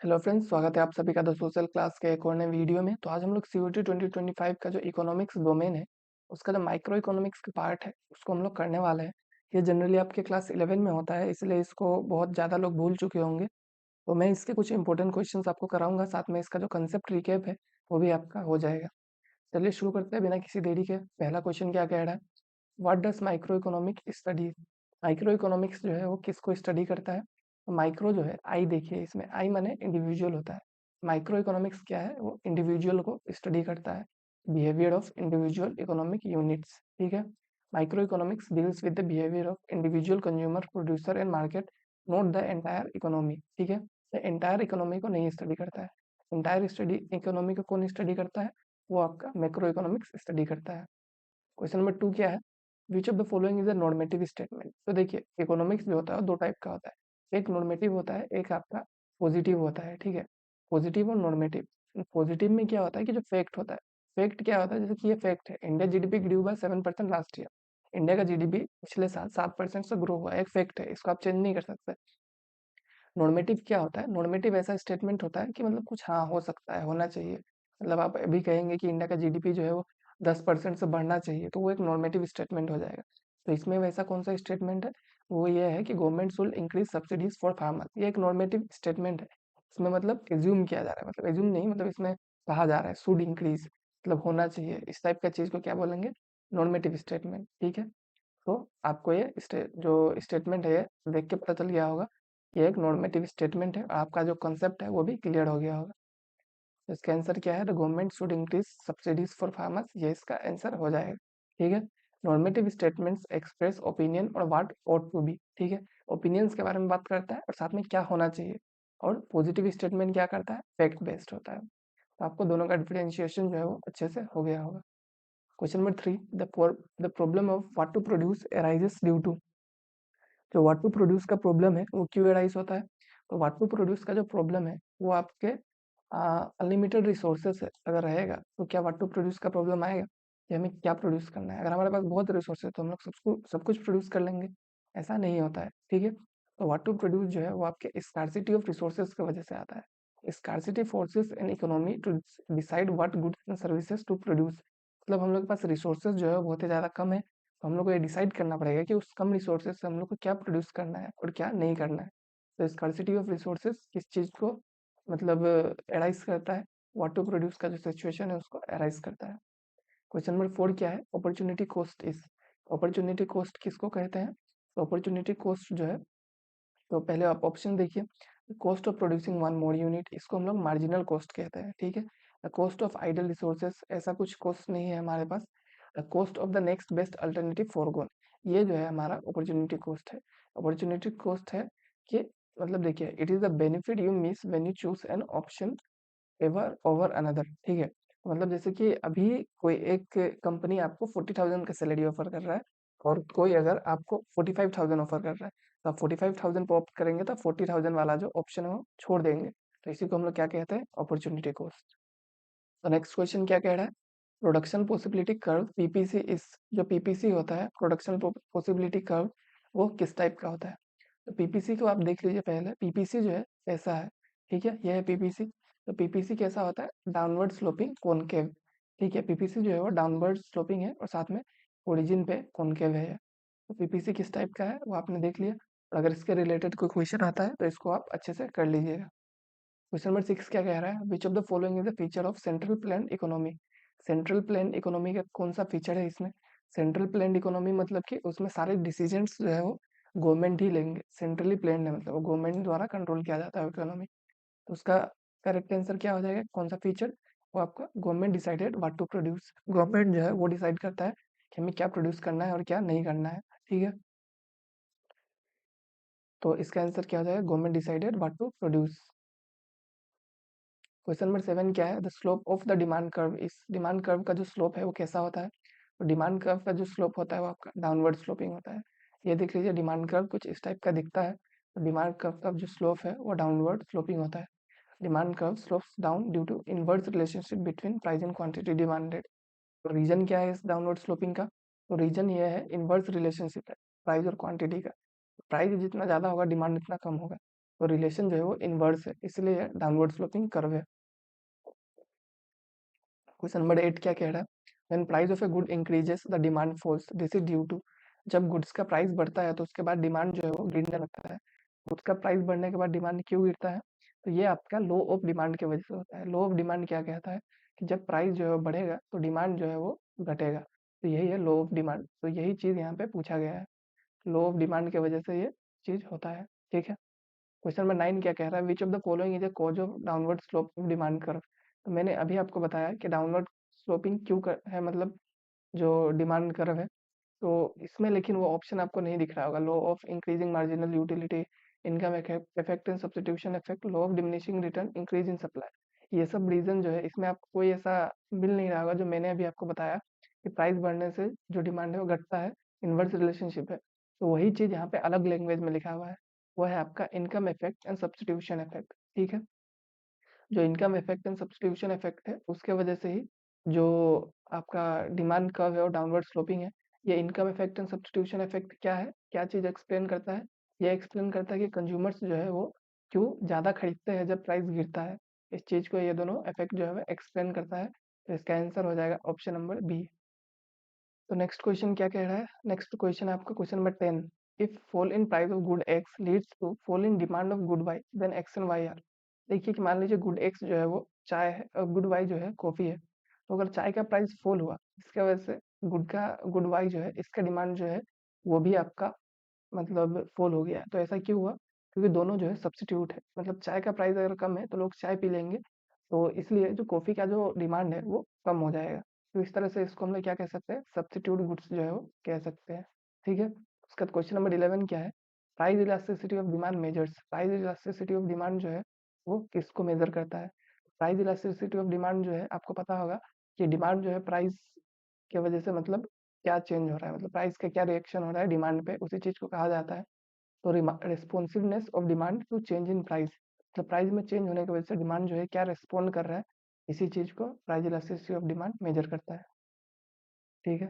Hello friends, स्वागत है आप सभी का द सोशल क्लास के एक और नए वीडियो में। तो आज हम लोग सीयूटी 2025 का जो इकोनॉमिक्स डोमेन है, उसका जो माइक्रो इकोनॉमिक्स का पार्ट है, उसको हम लोग करने वाले हैं। ये जनरली आपके क्लास 11 में होता है, इसलिए इसको बहुत ज़्यादा लोग भूल चुके होंगे। तो मैं इसके कुछ इंपॉर्टेंट क्वेश्चंस आपको कराऊंगा, साथ में इसका जो कंसेप्ट रिकैप है, वो भी आपका हो जाएगा। चलिए शुरू करते हैं बिना किसी देरी के। पहला क्वेश्चन क्या कह रहा है? What does micro economic study? Micro economics जो है वो किसको स्टडी करता है? माइक्रो जो है, आई देखिए इसमें, आई माने इंडिविजुअल होता है। माइक्रो इकोनॉमिक्स क्या है? वो इंडिविजुअल को स्टडी करता है, behaviour of individual economic units. ठीक है, micro economics deals with the behaviour of individual consumer, producer and market, not the entire economy. ठीक है, तो एंटायर इकोनॉमी को नहीं स्टडी करता है। एंटायर स्टडी इकोनॉमी को कौन स्टडी करता है? वो आपका मैक्रो इकोनॉमिक्स स्टडी करता है। क्वेश्चन नंबर 2 क्या है? Which of the following is a normative statement? तो देखिए, इकोनॉमिक्स जो होता है वो दो टाइप का होता है, एक नॉर्मेटिव होता है, एक आपका पॉजिटिव होता है। ठीक है, पॉजिटिव और नॉर्मेटिव। पॉजिटिव में क्या होता है कि जो फैक्ट होता है, फैक्ट क्या होता है, जैसे कि ये फैक्ट है, India GDP grew by 7% last year. India का जीडीपी पिछले साल 7% से ग्रो हुआ है, एक फैक्ट है, इसको आप चेंज नहीं कर सकते। नॉर्मेटिव क्या होता है? नॉर्मेटिव ऐसा स्टेटमेंट होता है कि मतलब कुछ हाँ हो सकता है, होना चाहिए। मतलब आप अभी कहेंगे कि इंडिया का जीडीपी जो है वो 10% से बढ़ना चाहिए, तो वो एक नॉर्मेटिव स्टेटमेंट हो जाएगा। तो इसमें वैसा कौन सा स्टेटमेंट है? वो ये है कि government should increase subsidies for farmer. ये एक नॉर्मेटिव स्टेटमेंट है। इसमें मतलब एज्यूम किया जा रहा है, मतलब एज्यूम नहीं, मतलब इसमें कहा जा रहा है शुड इंक्रीज, मतलब होना चाहिए, इस टाइप का चीज को क्या बोलेंगे? Normative statement. ठीक है, तो आपको ये जो स्टेटमेंट है ये देख के पता चल गया होगा, ये एक नॉर्मेटिव स्टेटमेंट है, और आपका जो कंसेप्ट है वो भी क्लियर हो गया होगा। तो इसका आंसर क्या है? The government should increase subsidies for farmers, ये इसका आंसर हो जाएगा। ठीक है, नॉर्मेटिव स्टेटमेंट्स एक्सप्रेस ओपिनियन और व्हाट ought टू बी। ठीक है, ओपिनियंस के बारे में बात करता है और साथ में क्या होना चाहिए। और पॉजिटिव स्टेटमेंट क्या करता है? फैक्ट बेस्ड होता है। तो आपको दोनों का डिफरेंशिएशन जो है वो अच्छे से हो गया होगा। Question number 3, the problem of what to produce arises due to. जो व्हाट टू प्रोड्यूस का प्रॉब्लम है वो क्यों अराइज होता है? तो व्हाट टू प्रोड्यूस का जो प्रॉब्लम है वो आपके अनलिमिटेड रिसोर्सेस अगर रहेगा, तो क्या व्हाट टू प्रोड्यूस का प्रॉब्लम आएगा कि हमें क्या प्रोड्यूस करना है? अगर हमारे पास बहुत रिसोर्सेज तो हम लोग सब कुछ प्रोड्यूस कर लेंगे, ऐसा नहीं होता है। ठीक है, तो व्हाट टू प्रोड्यूस जो है वो आपके स्कार्सिटी ऑफ रिसोर्सेज की वजह से आता है। Scarcity forces in economy to decide what goods and services to produce. मतलब हम लोग के पास रिसोर्सेज जो है वो बहुत ही ज़्यादा कम है, तो हम लोग को ये डिसाइड करना पड़ेगा कि उस कम रिसोर्सेज से हम लोग को क्या प्रोड्यूस करना है और क्या नहीं करना है। तो स्कार्सिटी ऑफ रिसोर्सेज किस चीज़ को मतलब एराइज करता है? व्हाट टू प्रोड्यूस का जो सिचुएशन है उसको एराइज करता है। क्वेश्चन नंबर 4 क्या है? Opportunity cost is. Opportunity cost किसको कहते हैं? तो अपॉर्चुनिटी कॉस्ट जो है, तो पहले आप ऑप्शन देखिए। Cost of producing one more unit, इसको हम लोग मार्जिनल कॉस्ट कहते हैं। ठीक है, कॉस्ट ऑफ आइडल रिसोर्सेस, ऐसा कुछ कॉस्ट नहीं है हमारे पास। Cost of the next best alternative forgone, ये जो है हमारा अपॉर्चुनिटी कॉस्ट है। अपॉर्चुनिटी कॉस्ट है कि मतलब देखिए, it is the benefit you miss when you choose an option ever over another. ठीक है, मतलब जैसे कि अभी कोई एक कंपनी आपको 40,000 का सैलरी ऑफर कर रहा है, और कोई अगर आपको 45,000 ऑफर कर रहा है, तो आप 45,000 पे ऑप्ट करेंगे, तो 40,000 वाला जो ऑप्शन है वो छोड़ देंगे। तो इसी को हम लोग क्या कहते हैं? Opportunity cost. तो नेक्स्ट क्वेश्चन क्या कह रहा है? प्रोडक्शन पॉसिबिलिटी कर्व पीपीसी इस। जो पीपीसी होता है, प्रोडक्शन पॉसिबिलिटी कर्व, वो किस टाइप का होता है? तो पीपीसी को आप देख लीजिए पहले। पीपीसी जो है ऐसा है। ठीक है, यह है पीपीसी। तो पीपीसी कैसा होता है? Downward sloping concave. ठीक है, पीपीसी जो है वो डाउनवर्ड स्लोपिंग है, और साथ में ओरिजिन पे कॉनकेव है। तो पीपीसी किस टाइप का है वो आपने देख लिया, और अगर इसके रिलेटेड कोई क्वेश्चन आता है तो इसको आप अच्छे से कर लीजिएगा। क्वेश्चन नंबर 6 क्या कह रहा है? Which of the following is the feature of central plan economy? Central plan economy का कौन सा फीचर है इसमें? सेंट्रल प्लान इकोनॉमी मतलब कि उसमें सारे डिसीजंस जो है वो गवर्नमेंट ही लेंगे। सेंट्रली प्लान है, मतलब वो गवर्नमेंट द्वारा कंट्रोल किया जाता है इकोनॉमी। तो उसका करेक्ट आंसर क्या हो जाएगा? कौन सा फीचर? वो आपका government decided what to produce. Government जो है वो डिसाइड करता है कि हमें क्या प्रोड्यूस करना है और क्या नहीं करना है। ठीक है, तो इसका आंसर क्या हो जाएगा? Government decided what to produce. Question number 7 क्या है? The slope of the demand curve. इस डिमांड कर्व का जो स्लोप है वो कैसा होता है? तो डिमांड कर्व का जो स्लोप होता है वो आपका डाउनवर्ड स्लोपिंग होता है। ये देख लीजिए, डिमांड कर्व कुछ इस टाइप का दिखता है। तो डिमांड कर्व का जो स्लोप है वो डाउनवर्ड स्लोपिंग होता है। Demand curve slopes down due to inverse relationship between price and quantity demanded. तो रीजन क्या है इस डाउनवर्ड स्लोपिंग का? तो रीजन ये है, इनवर्स रिलेशनशिप है प्राइस और क्वांटिटी का। प्राइस जितना ज़्यादा होगा, डिमांड इतना कम होगा। तो रिलेशन जो है वो इनवर्स है, इसलिए डाउनवर्ड स्लोपिंग कर्व है। क्वेश्चन नंबर 8 क्या कह रहा है? When price of a good increases the demand falls, this is due to. जब गुड्स का प्राइस बढ़ता है तो उसके बाद डिमांड जो है वो गिरने लगता है। गुड्स का प्राइस बढ़ने के बाद डिमांड क्यों गिरता है? तो ये आपका लो ऑफ डिमांड की वजह से होता है। लो ऑफ डिमांड क्या कहता है कि जब प्राइस जो है वो बढ़ेगा तो डिमांड जो है वो घटेगा। तो यही है लो ऑफ डिमांड। तो यही चीज यहाँ पे पूछा गया है, लो ऑफ डिमांड की वजह से ये चीज होता है। ठीक है। क्वेश्चन नंबर 9 क्या कह रहा है? Which of the following is a cause of downward slope of demand curve. तो मैंने अभी आपको बताया कि डाउनवर्ड स्लोपिंग क्यों है, मतलब जो डिमांड कर्व है। तो इसमें लेकिन वो ऑप्शन आपको नहीं दिख रहा होगा, law of increasing marginal utility, income effect and substitution effect, law of diminishing return, increase in supply. ये सब रीजन जो है इसमें आपको कोई ऐसा मिल नहीं रहा होगा जो मैंने अभी आपको बताया कि प्राइस बढ़ने से जो डिमांड है वो घटता है, इनवर्स रिलेशनशिप है। तो वही चीज यहाँ पे अलग लैंग्वेज में लिखा हुआ है, वो है आपका income effect and substitution effect. ठीक है। जो income effect and substitution effect है उसके वजह से ही जो आपका डिमांड कर्व है वो डाउनवर्ड स्लोपिंग है। ये income effect and substitution effect क्या है, क्या चीज एक्सप्लेन करता है? ये एक्सप्लेन करता है कि कंज्यूमर्स जो है वो क्यों ज्यादा खरीदते हैं जब प्राइस गिरता है। इस चीज को ये दोनों इफेक्ट जो है वो एक्सप्लेन करता है। तो इसका आंसर हो जाएगा ऑप्शन नंबर बी। तो नेक्स्ट क्वेश्चन क्या कह रहा है? नेक्स्ट क्वेश्चन है आपका question number 10। If fall in price of good X leads to fall in demand of good Y, then X and Y are. देखिए कि मान लीजिए गुड एक्स जो है वो चाय है और गुड वाई जो है कॉफी है। तो अगर चाय का प्राइस फॉल हुआ इसके वजह से गुड वाई जो है इसका डिमांड जो है वो भी आपका मतलब फॉल हो गया है। तो ऐसा क्यों हुआ? क्योंकि दोनों जो है सब्स्टिट्यूट है, मतलब चाय का प्राइस अगर कम है तो लोग चाय पी लेंगे, तो इसलिए जो कॉफी का जो डिमांड है वो कम हो जाएगा। तो इस तरह से इसको हम लोग क्या कह सकते हैं, सब्स्टिट्यूट गुड्स जो है वो कह सकते हैं। ठीक है। उसका क्वेश्चन नंबर 11 क्या है? Price elasticity of demand measures. Price elasticity of demand जो है वो किसको मेजर करता है? प्राइस इलास्टिसिटी ऑफ डिमांड जो है आपको पता होगा कि डिमांड जो है प्राइस की वजह से मतलब क्या चेंज हो रहा है, मतलब प्राइस का क्या रिएक्शन हो रहा है डिमांड पे, उसी चीज को कहा जाता है। तो responsiveness of demand to change in price, मतलब प्राइस में चेंज होने की वजह से डिमांड जो है क्या रिस्पॉन्ड कर रहा है, इसी चीज को price elasticity of demand measure करता है। ठीक है।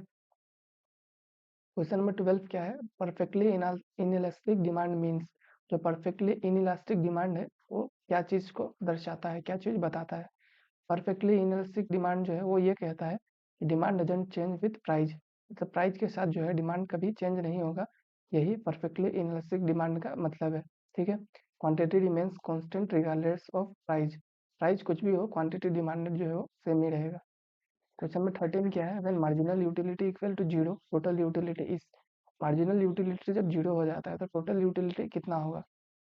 क्वेश्चन नंबर 12 क्या है? Perfectly inelastic demand means. जो परफेक्टली इनइलास्टिक डिमांड है वो क्या चीज को दर्शाता है, क्या चीज बताता है? परफेक्टली इनइलास्टिक डिमांड जो है वो ये कहता है कि demand doesn't change with price, मतलब प्राइस के साथ जो है डिमांड कभी चेंज नहीं होगा। यही परफेक्टली इनइलास्टिक डिमांड का मतलब है। ठीक है। Quantity remains constant regardless of price. Price कुछ भी हो, क्वांटिटी डिमांडेड जो है वो सेम ही रहेगा। क्वेश्चन नंबर 13 क्या है? When marginal utility equal to zero total utility is. Marginal utility जब जीरो हो जाता है तो टोटल यूटिलिटी कितना होगा?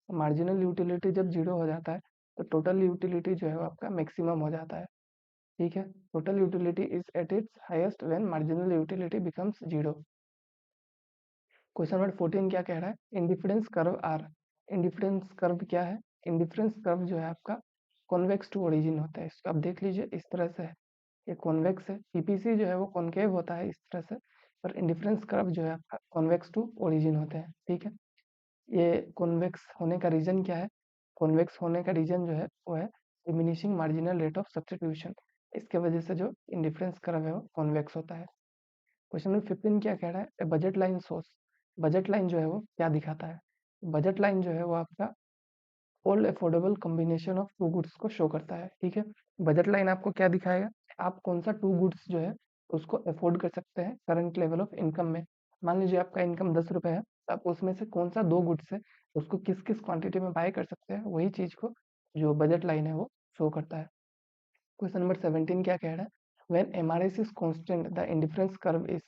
मार्जिनल यूटिलिटी जब जीरो हो जाता है तो टोटल यूटिलिटी जो है वो आपका मैक्सिमम हो जाता है। ठीक है। Total utility is at its highest when marginal utility becomes zero. Question number 14 क्या कह रहा है? Indifference curve are. Indifference curve क्या है? इंडिफरेंस कर्व जो है आपका कॉन्वेक्स टू ओरिजिन होता है। इसको आप देख लीजिए, इस तरह से है, ये कॉन्वेक्स है। पीपीसी जो है वो कॉनकेव होता है इस तरह से, पर इंडिफरेंस कर्व जो है आपका कॉन्वेक्स टू ओरिजिन होते हैं। ठीक है। ये कॉन्वेक्स होने का रीजन क्या है? कॉन्वेक्स होने का रीजन जो है वो है diminishing marginal rate of substitution. इसके वजह से जो इंडिफरेंस कर्व है वो कॉन्वेक्स होता है। क्वेश्चन नंबर 15 क्या कह रहा है? Budget line source. Budget line जो है वो क्या दिखाता है? बजट लाइन जो है वो आपका all affordable combination of two goods को शो करता है। ठीक है। बजट लाइन आपको क्या दिखाएगा? आप कौन सा टू गुड्स जो है उसको अफोर्ड कर सकते हैं करंट लेवल ऑफ इनकम में। मान लीजिए आपका इनकम 10 रुपए है, तो आप उसमें से कौन सा दो गुड्स है उसको किस किस क्वांटिटी में बाय कर सकते हैं, वही चीज को जो बजट लाइन है वो शो करता है। क्वेश्चन नंबर 17 क्या कह रहा है? When MRS is constant the indifference curve is.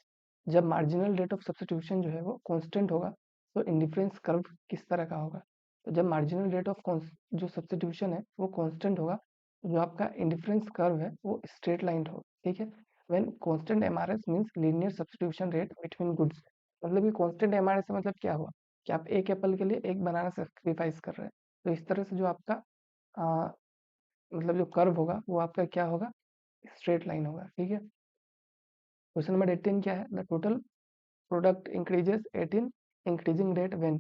जब मार्जिनल रेट ऑफ सब्स्टिट्यूशन जो है वो कांस्टेंट होगा तो इंडिफरेंस कर्व किस तरह का होगा? तो जब मार्जिनल रेट ऑफ जो सब्स्टिट्यूशन है वो कांस्टेंट होगा तो जो आपका इंडिफरेंस कर्व है वो स्ट्रेट लाइन होगा। ठीक है। When constant MRS means linear substitution rate between goods. मतलब कि कांस्टेंट एमआरएस से मतलब क्या हुआ कि आप एक एप्पल के लिए एक बनाना सेक्रीफाइस कर रहे हैं। तो इस तरह से जो आपका मतलब जो कर्व होगा वो आपका क्या होगा? स्ट्रेट लाइन होगा। ठीक है। क्वेश्चन नंबर 18 क्या है? The total product increases eight in increasing rate when.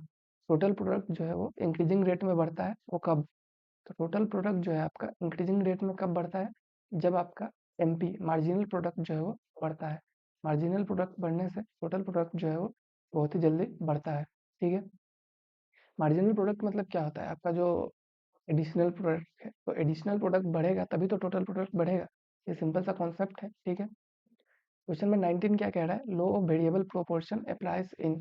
Total product जो है वो इंक्रीजिंग रेट में बढ़ता है, वो कब? तो टोटल प्रोडक्ट जो है आपका इंक्रीजिंग रेट में कब बढ़ता है? जब आपका एमपी मार्जिनल प्रोडक्ट जो है वो बढ़ता है। मार्जिनल प्रोडक्ट बढ़ने से टोटल प्रोडक्ट जो है वो बहुत ही जल्दी बढ़ता है। ठीक है। मार्जिनल प्रोडक्ट मतलब क्या होता है, आपका जो एडिशनल प्रोडक्ट है, तो एडिशनल प्रोडक्ट बढ़ेगा तभी तो टोटल प्रोडक्ट बढ़ेगा। ये सिंपल सा कॉन्सेप्ट है, ठीक है। क्वेश्चन नंबर 19 क्या कह रहा है, law of variable proportion applies इन।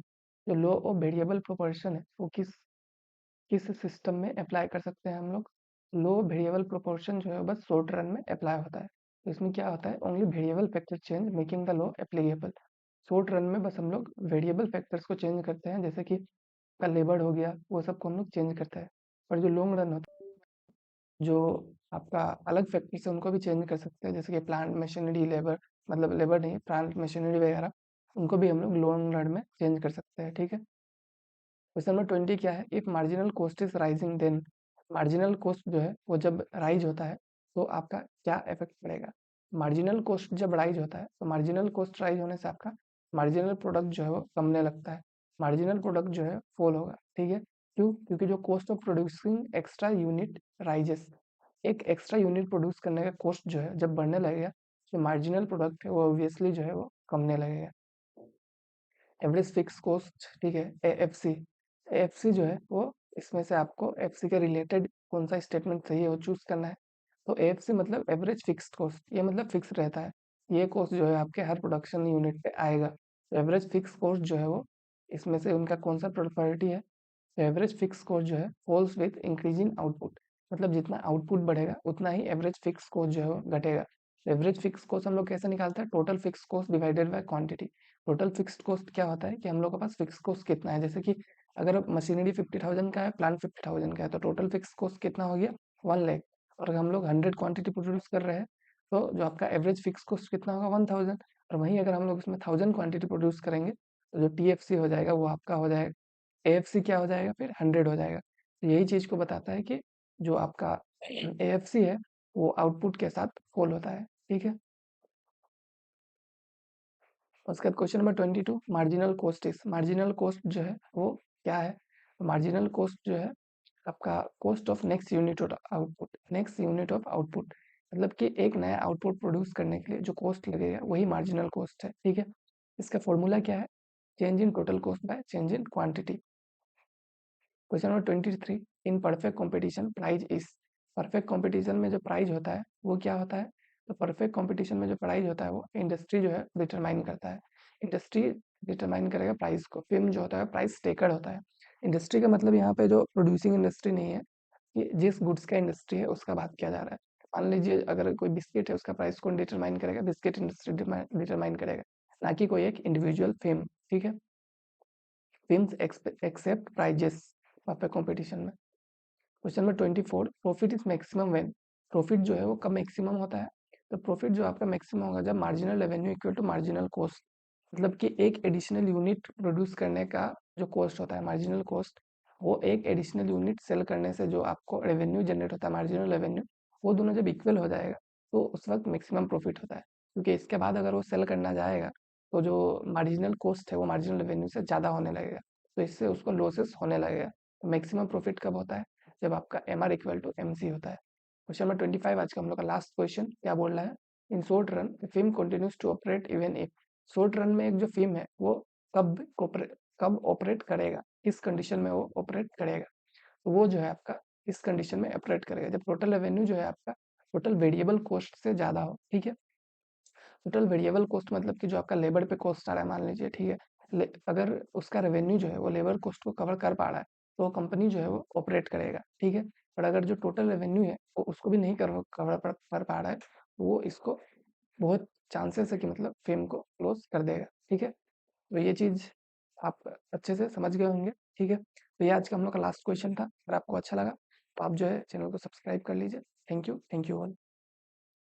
जो लॉ ऑफ वेरिएबल प्रोपोर्शन है वो किस किस सिस्टम में अप्लाई कर सकते हैं हम लोग। लो वेरिएबल प्रोपोर्शन जो है बस शॉर्ट रन में अप्लाई होता है। तो इसमें क्या होता है, only variable factor change making the law applicable. Short run में बस हम लोग वेरिएबल फैक्टर्स को चेंज करते हैं, जैसे कि का लेबर हो गया, वो सब को हम लोग चेंज करते हैं। पर जो लॉन्ग रन होता है, जो आपका अलग फैक्टर्स है उनको भी चेंज कर सकते हैं, जैसे कि प्लांट मशीनरी लेबर, मतलब लेबर नहीं, प्लांट मशीनरी वगैरह, उनको भी हम लोग लॉन्ग रन में चेंज कर सकते हैं, ठीक है। क्वेश्चन नंबर 20 क्या है, if marginal cost is rising then. Marginal cost जो है वो जब राइज होता है तो आपका क्या इफेक्ट पड़ेगा। मार्जिनल कॉस्ट जब राइज होता है तो मार्जिनल कॉस्ट राइज होने से आपका मार्जिनल प्रोडक्ट जो है वो कमने लगता है, मार्जिनल प्रोडक्ट जो है फॉल होगा, ठीक है। क्यों, क्योंकि जो cost of producing extra unit rises. एक एक्स्ट्रा यूनिट प्रोड्यूस करने का कॉस्ट जो है जब बढ़ने लगेगा, जो मार्जिनल प्रोडक्ट है वो ऑब्वियसली जो है वो कमने लगेगा। एवरेज फिक्स कॉस्ट, ठीक है, एएफसी। एएफसी जो है वो, इसमें से आपको एफसी के रिलेटेड कौन सा स्टेटमेंट सही है वो चूज करना है। तो एएफसी मतलब एवरेज फिक्स्ड कॉस्ट, ये मतलब फिक्स रहता है। ये कॉस्ट जो है आपके हर प्रोडक्शन यूनिट पे आएगा। तो एवरेज फिक्स कॉस्ट जो है वो, इसमें से उनका कौन सा प्रॉपर्टी है, एवरेज फिक्स कॉस्ट जो है फॉल्स विथ इंक्रीजिंग आउटपुट। मतलब जितना आउटपुट बढ़ेगा उतना ही एवरेज फिक्स कॉस्ट जो है वो घटेगा। एवरेज फिक्स कॉस्ट हम लोग कैसे निकालते हैं, total fix cost divided by quantity. Total fixed cost क्या होता है कि हम लोग के पास फिक्स कॉस्ट कितना है, जैसे कि अगर मशीनरी 50,000 का है, प्लांट 50,000 का है, तो टोटल फिक्स कॉस्ट कितना हो गया, 1 लाख। और अगर हम लोग 100 क्वांटिटी प्रोड्यूस कर रहे हैं, तो जो आपका एवरेज फिक्स कॉस्ट कितना होगा, 1,000। और वहीं अगर हम लोग इसमें 1,000 क्वांटिटी प्रोड्यूस करेंगे, तो जो टीएफसी हो जाएगा वो आपका हो जाएगा, एएफसी क्या हो जाएगा, फिर 100 हो जाएगा। तो यही चीज को बताता है कि जो आपका एएफसी है वो आउटपुट के साथ फॉल होता है, ठीक है। उसके बाद question number 22, marginal cost is. Marginal cost जो है वो क्या है, मार्जिनल कॉस्ट जो है आपका cost of next unit of output. Next unit of output मतलब कि एक नया आउटपुट प्रोड्यूस करने के लिए जो कॉस्ट लगेगा वही मार्जिनल कॉस्ट है, ठीक है। इसका फॉर्मूला क्या है, change in total cost by change in quantity. Question number 23, in perfect competition price is. Perfect competition में जो प्राइज होता है वो क्या होता है, तो परफेक्ट कंपटीशन में जो प्राइज होता है वो इंडस्ट्री जो है डिटरमाइन करता है। इंडस्ट्री डिटरमाइन करेगा प्राइस को, फिल्म जो होता है प्राइस टेकर होता है। इंडस्ट्री का मतलब यहाँ पे जो प्रोड्यूसिंग इंडस्ट्री नहीं है, कि जिस गुड्स का इंडस्ट्री है उसका बात किया जा रहा है। मान लीजिए अगर कोई बिस्किट है, उसका प्राइस कौन डिटरमाइन करेगा, बिस्किट इंडस्ट्री डिटरमाइन करेगा, ना कि कोई एक इंडिविजुअल फिल्म, ठीक है। Firms accept prices perfect competition में। Question number 24, profit is maximum when. Profit जो है वो कब मैक्सिमम होता है, तो प्रॉफिट जो आपका मैक्सिमम होगा जब marginal revenue equal to marginal cost. मतलब कि एक एडिशनल यूनिट प्रोड्यूस करने का जो कॉस्ट होता है मार्जिनल कॉस्ट, वो एक एडिशनल यूनिट सेल करने से जो आपको रेवेन्यू जनरेट होता है मार्जिनल रेवेन्यू, वो दोनों जब इक्वल हो जाएगा तो उस वक्त मैक्सिमम प्रॉफिट होता है। क्योंकि इसके बाद अगर वो सेल करना जाएगा तो जो मार्जिनल कॉस्ट है वो मार्जिनल रेवेन्यू से ज़्यादा होने लगेगा, तो इससे उसको लॉसेस होने लगेगा। तो मैक्सिमम प्रॉफिट कब होता है, जब आपका M R equal to M C होता है। क्वेश्चन नंबर 25, आज का हम लोग का लास्ट क्वेश्चन क्या बोल रहा है, in short run film continues to operate even if. Short run में एक जो फिल्म है वो कब कब ऑपरेट करेगा, किस कंडीशन में वो ऑपरेट करेगा, तो वो जो है आपका इस कंडीशन में ऑपरेट करेगा जब टोटल रेवेन्यू जो है आपका टोटल वेरिएबल कॉस्ट से ज्यादा हो, ठीक है। टोटल वेरिएबल कॉस्ट मतलब कि जो आपका लेबर पे कॉस्ट आ रहा है, मान लीजिए, ठीक है। अगर उसका रेवेन्यू जो है वो लेबर कॉस्ट को कवर कर पा रहा है तो कंपनी जो है वो ऑपरेट करेगा, ठीक है। पर अगर जो टोटल रेवेन्यू है वो उसको भी नहीं कवर कर पा रहा है, तो वो इसको बहुत चांसेस है कि मतलब फेम को क्लोज कर देगा, ठीक है। तो ये चीज आप अच्छे से समझ गए होंगे, ठीक है। तो ये आज का हम लोग का लास्ट क्वेश्चन था। अगर आपको अच्छा लगा तो आप जो है चैनल को सब्सक्राइब कर लीजिए। Thank you all.